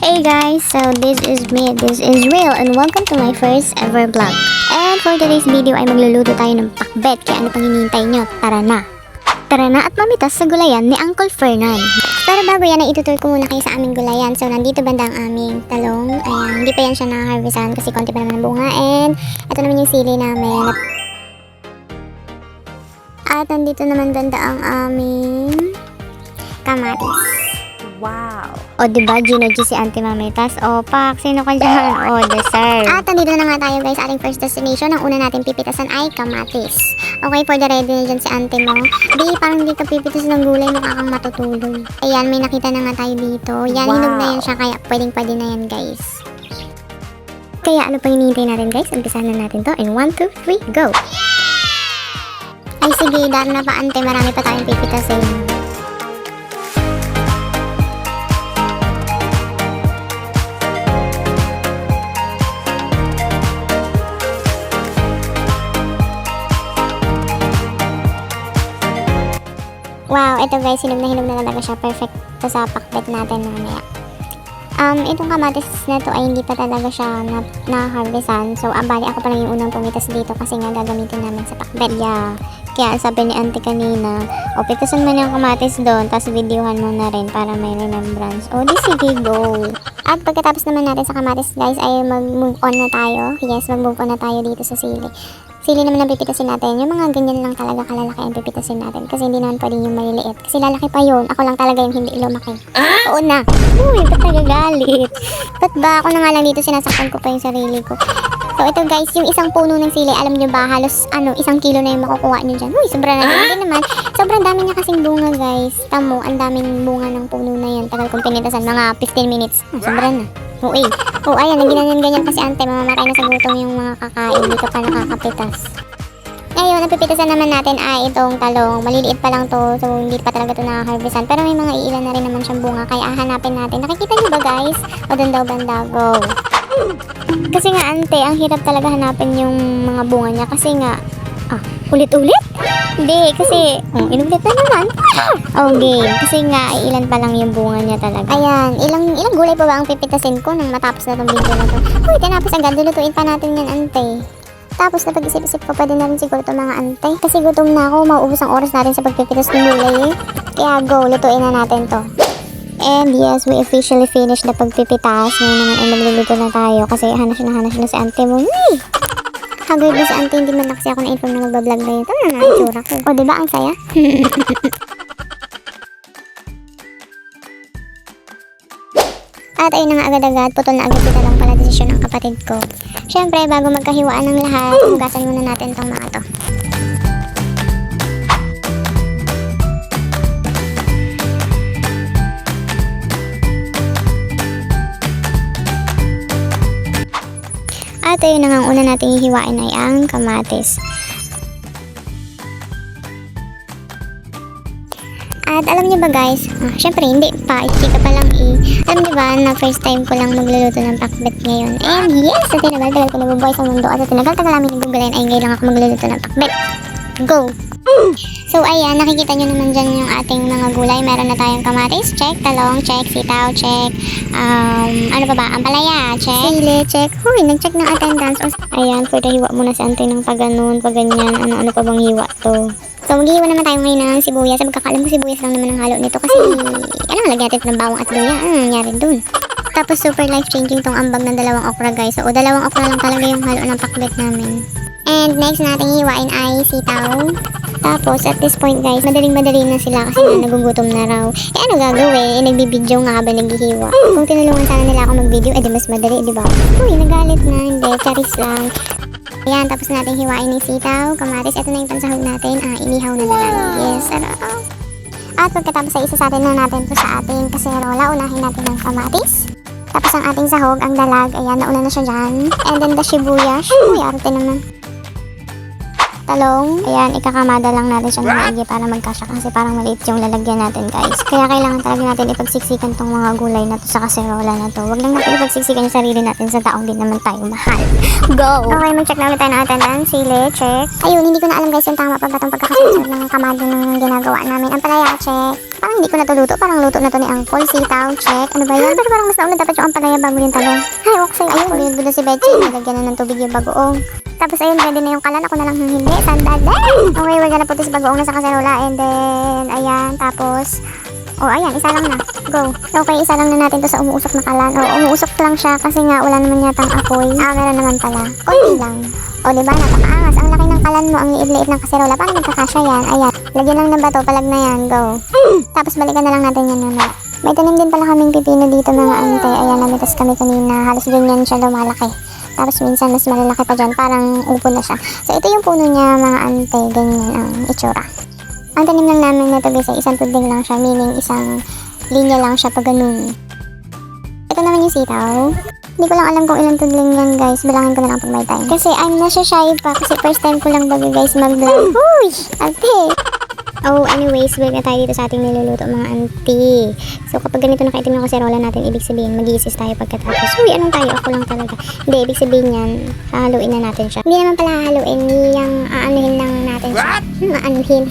Hey guys, so this is me, this is Real, and welcome to my first ever vlog. And for today's video ay magluluto tayo ng pakbet, kaya ano pang hinihintay nyo? Tara na! Tara na at mamitas sa gulayan ni Uncle Fernan. Pero bago yan ay itutur ko muna kayo sa aming gulayan. So nandito banda ang aming talong. Ayan, hindi pa yan siya na-harvestan kasi konti pa naman ang bunga. And ito naman yung sili namin. At nandito naman banda ang aming kamatis. Wow! O diba, Gino G si Auntie Mamitas? O pak, sino ka dyan? O deserve. At nandito na nga tayo guys sa ating first destination. Ang una natin pipitasan ay kamatis. Okay, for the ready na dyan si Auntie mo. Di, parang hindi ka pipitas ng gulay, mukha kang matutulog. Ayan, may nakita na nga tayo dito. Yan, Wow. hinog na yan siya, kaya pwede na yan guys. Kaya ano pa hinihintay natin guys? Umpisahan na natin to. In 1, 2, 3, go! Ay sige, dahil na pa Auntie, marami pa tayong pipitasin. Wow, ito guys, hinog na talaga siya. Perfect to sa pakbet natin mamaya. Itong kamatis na to ay hindi pa talaga siya na-harvestan. So, bali ako pa lang yung unang pumitas dito kasi nga gagamitin namin sa pakbet. Yeah. Kaya sabi ni Auntie kanina, pitasan mo na yung kamatis doon, tapos videohan mo na rin para may remembrance. O, di sige, go! At pagkatapos naman natin sa kamatis guys, ay mag-move on na tayo. Yes, mag-move on na tayo dito sa sili. Sili naman ang pipitasin natin. Yung mga ganyan lang talaga kalalaki ang pipitasin natin. Kasi hindi naman pwede yung maliliit. Kasi lalaki pa yun. Ako lang talaga yung hindi lumaki. Oo na. Uy, ba't nagagalit? Ba't ba ako na nga lang dito sinasaktan ko pa yung sarili ko? So ito guys, yung isang puno ng sili, alam nyo ba, halos 1 kilo na yung makukuha nyo dyan. Uy, sobrang na hindi naman. Sobrang dami niya kasing bunga guys. Tamo, ang daming bunga ng puno na yan. Tagal kong pinitasan, mga 15 minutes. Sobrang na. Uy, ayan, ganyan kasi Auntie, mamamatay na sa gutom yung mga kakain, hindi ka pa nakakapitas. Ngayon, ang pipitasan naman natin ay itong talong. Maliliit pa lang to, so hindi pa talaga ito na-harvestan. Pero may mga iilan na rin naman siyang bunga, kaya hanapin natin. Nakikita niyo ba guys? O doon daw banda, go. Kasi nga Auntie, ang hirap talaga hanapin yung mga bunga niya kasi nga, ulit-ulit? Hindi, kasi, inulit na naman. Okay, kasi nga, ilan pa lang yung bunga niya talaga. Ayan, ilang gulay pa ba ang pipitasin ko nang matapos na itong video na to? Uy, tinapos agad, lulutuin pa natin yan, Auntie. Tapos, napag-isip-isip ko, pwede na rin siguro ito mga Auntie. Kasi gutom na ako, mauubos ang oras natin sa pagpipitas ng gulay eh. Kaya go, lutuin na natin to. And yes, we officially finished na pagpipitas. Ngayon naman ay magluluto na tayo kasi hanas na si Auntie mo. Haggard ba si Auntie, hindi man kasi ako na-inform na magbablog na yun. Tama na nga itsura ko. O diba ang saya? At ayun na nga agad-agad, putol na agad kita lang pala desisyon ng kapatid ko. Syempre, bago magkahiwaan ng lahat, hugasan muna natin tong mga to. At ayun na nga, ang una nating hihiwain ay ang kamatis. At alam niyo ba guys, syempre hindi pa, chika pa lang alam niyo ba na first time ko lang magluluto ng pakbet ngayon. And yes, sa tinagal-tagal ko nabubuhay sa mundo at sa tinagal-tagal namin nagugulayan ay ngayon lang ako magluluto ng pakbet. Go! So ayan, nakikita nyo naman dyan yung ating mga gulay. Meron na tayong kamatis, check. Talong, check. Sitaw, check. Ano pa ba? Ampalaya, check. Sili, check. Huy, nag-check ng attendance. Ayan, pwede hiwa muna si Auntie ng pag-ganun, pag-ganyan. Ano pa bang hiwa to? So maghihiwa naman tayo ngayon ng sibuyas. Magkakaalam ko sibuyas lang naman ang halo nito kasi kailangan lagyan natin ng bawang at luya. Nangyari dun. Tapos super life-changing tong ambag ng 2 okra guys. So 2 okra lang talaga yung halo ng pakbet namin. And next nating hiwain ay sitaw. Tapos, at this point guys, madaling-madali na sila kasi nagugutom na raw. Ano gagawin? Nagbibidyo nga habang naghihiwa. Kung tinulungan sana nila ako mag-video, di mas madali, di ba? Uy, nagalit na. Hindi, charis lang. Ayan, tapos natin hiwain ng sitaw, kamatis. Ito na yung pansahog natin. Inihaw na lang. Yes, sarap. At pagkatapos ay isa-satin na natin to sa ating kaserola. Unahin natin ng kamatis. Tapos ang ating sahog, ang dalag. Ayan, nauna na siya dyan. And then the sibuyas. Uy, arte naman. Talong, ayan, ikakamada lang natin siya ng maigi para magkasya kasi parang maliit yung lalagyan natin guys. Kaya kailangan talaga natin ipagsiksikan tong mga gulay na to sa kaserola na to. Huwag lang natin ipagsiksikan yung sarili natin sa taong din naman tayo mahal. Go! Okay, mag-check na ulit tayo ng attendance. Sili, check. Ayun, hindi ko na alam guys yung tama pa ba itong pagkakasunod ng kamado ng ginagawa namin. Ang palaya, check. Parang hindi ko na to luto. Parang luto na to ni Uncle. Sitaw, check. Ano ba yan? Pero parang mas nauna dapat yung ampalaya bago yung talong. Ay, okay. Ayun, ulit na si Betsy. Nilagyan na ng tubig yung bagoong. Tapos ayun, ready na yung kalan. Ako na lang hindi. Sandal. Okay, we're gonna put this bagoong na sa kaserola. And then, ayan. Tapos, oh, ayan. Isa lang na. Go. Okay, isa lang na natin to sa umuusok na kalan. Oh, umuusok lang siya kasi nga wala naman yatang apoy. Meron naman pala. Konti lang. O, diba? Napakaangas. Ang laki ng kalan mo. Ang liit-liit ng kaserola. Paano magkakasya yan? Ayan. Lagyan lang ng bato. Palag na yan. Go. Tapos balikan na lang natin yan naman. May tanim din pala kaming pipino dito mga ante. Ayan, namitas kami kanina. Halos ganyan siya lumalaki. Tapos minsan mas malalaki pa dyan. Parang upo na siya. So, ito yung puno niya mga ante. Ganyan ang itsura. Ang tanim lang namin na ito guys ay isang tudling lang siya. Meaning isang linya lang siya pag ganun. Ito naman yung sitaw. Hindi ko lang alam kung ilang tudling yan guys. Bilangin ko na lang pag may time. Kasi I'm nasya-shy pa. Kasi first time ko lang bago guys mag-vlog. Uy! Ate! Oh, anyways, balik na tayo dito sa ating niluluto mga auntie. So, kapag ganito nakaitim ng kaserola natin, ibig sabihin, mag-iisis tayo pagkatapos. Uy, anong tayo? Ako lang talaga. Hindi, ibig sabihin yan, hahaluin na natin siya. Hindi naman pala hahaluin, yung aanuhin lang natin siya. Aanuhin.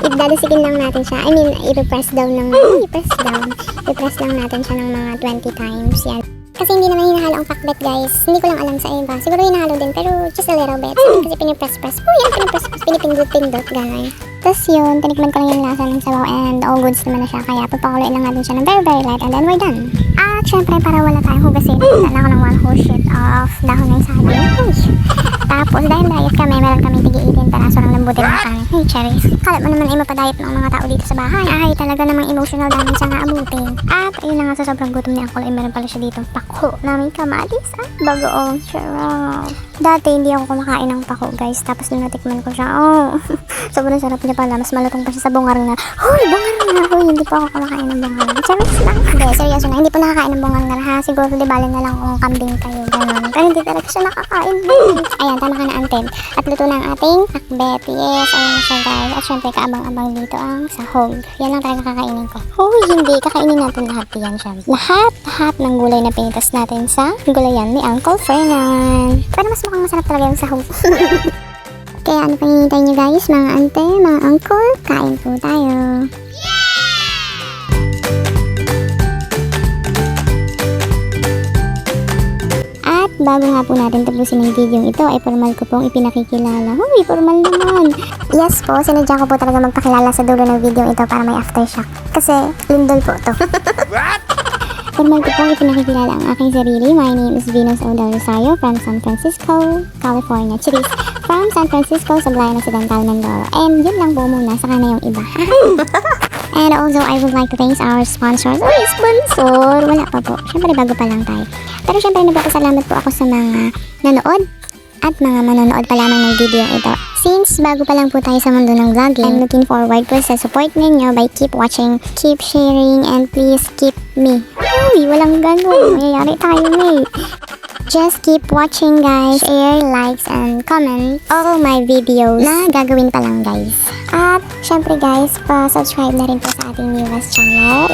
Idadasikin lang natin siya. I mean, i-press down lang. I-press lang natin siya ng mga 20 times. Yan. Kasi hindi naman hinahalo ang pakbet guys. Hindi ko lang alam sa iba. Siguro hinahalo din pero just a little bit. Kasi pinipress-press. Oh yan, pinipress-press. Pinipindot-pindot. Gano'n. Tapos yun, tinikman ko lang yung lasa ng sabaw and all goods naman na siya. Kaya papakuloyin lang natin siya ng very very light and then we're done. At syempre para wala tayong hugasin, nagdala ako ng 1 whole sheet of dahon ng saging. Tapos dahil diet kami, meron kami tigi-18 peraso ng lambutin ng kanin. Hey cherries. Kala mo naman ay mapadiet ng mga tao dito sa bahay. Ay talaga namang emotional damage siya nga abutin. At ayun na nga sa sobrang gutom ni Uncle ay meron pala siya dito pako namin kamatis at bagoong sarap. Dati hindi ako kumakain ng pako guys. Tapos nung natikman ko siya, oh sobrang sarap niya pala. Mas malutong pa siya sa bungar na. Hoy, bungar na. Hoy, hindi pa ako kumakain ng bungar na. Cherries lang. Hindi, seryoso na. Hindi pa nakakain ng bungar na ha. Siguro di bali na lang kung kambing kayo. Ganun. Pero hindi talaga siya nakakain. Ayan, tama ka na anten. At luto na ang ating akbet. Yes, ayun na siya guys. At syempre kaabang-abang dito ang sahog. Yan lang talaga kakainin ko. Hoy, hindi. Kakainin natin lahat yan siya. Lahat ng gulay na pinitas natin sa gulayan ni Uncle Fernan. Pero mas mukhang masarap talaga yung sahog. Kaya ano pang hinihintay nyo guys, mga ante, mga uncle, kain po tayo. At bago nga po natin tapusin ang video ito, ay formal ko pong ipinakikilala. Huy, formal naman! Yes po, sinadya ko po talaga magpakilala sa dulo ng video ito para may aftershock. Kasi, lindol po to. Formal ko pong ipinakikilala ang aking sarili. My name is Venus Odal Rosario from San Francisco, California. Cheers! From San Francisco sa Blayan Occidental, Mindoro. And yun lang po muna, saka na yung iba. And also, I would like to thank our sponsors. Uy, sponsor! Wala pa po. Siyempre, bago pa lang tayo. Pero siyempre, nagpapasalamat po ako sa mga nanood at mga manonood pa lamang ng video ito. Since bago pa lang po tayo sa mundo ng vlogging, I'm looking forward po sa support ninyo by keep watching, keep sharing, and please keep me. Uy, walang ganun. Mayayari tayo eh. Just keep watching guys, share, likes, and comment all my videos na gagawin pa lang guys. At syempre guys, pa-subscribe na rin po sa ating newest channel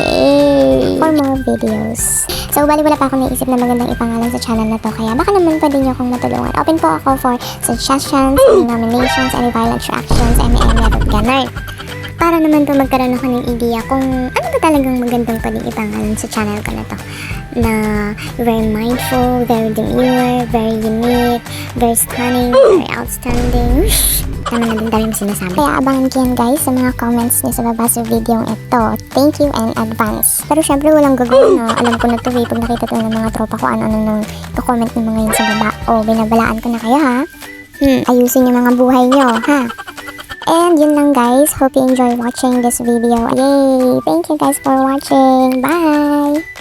for more videos. So bali wala pa akong naisip na magandang ipangalan sa channel na to, kaya baka naman pwede nyo akong matulungan. Open po ako for suggestions, any nominations, any violent reactions, any at ganun. Para naman po magkaroon ako ng idea kung ano ba talagang magandang pwedeng ipangalan sa channel ko na to. Na very mindful, very demure, very unique, very stunning, very outstanding. Tama na din dami sinasabi. Kaya abangan ko yan guys sa mga comments niyo sa baba sa video ito. Thank you in advance. Pero syempre walang gagawin no. Alam ko na to eh. Pag nakita to ng mga tropa ko ano nang i-comment ng mga yun sa baba. O binabalaan ko na kayo ha. Ayusin yung mga buhay nyo ha. And yun lang guys. Hope you enjoy watching this video. Yay! Thank you guys for watching. Bye!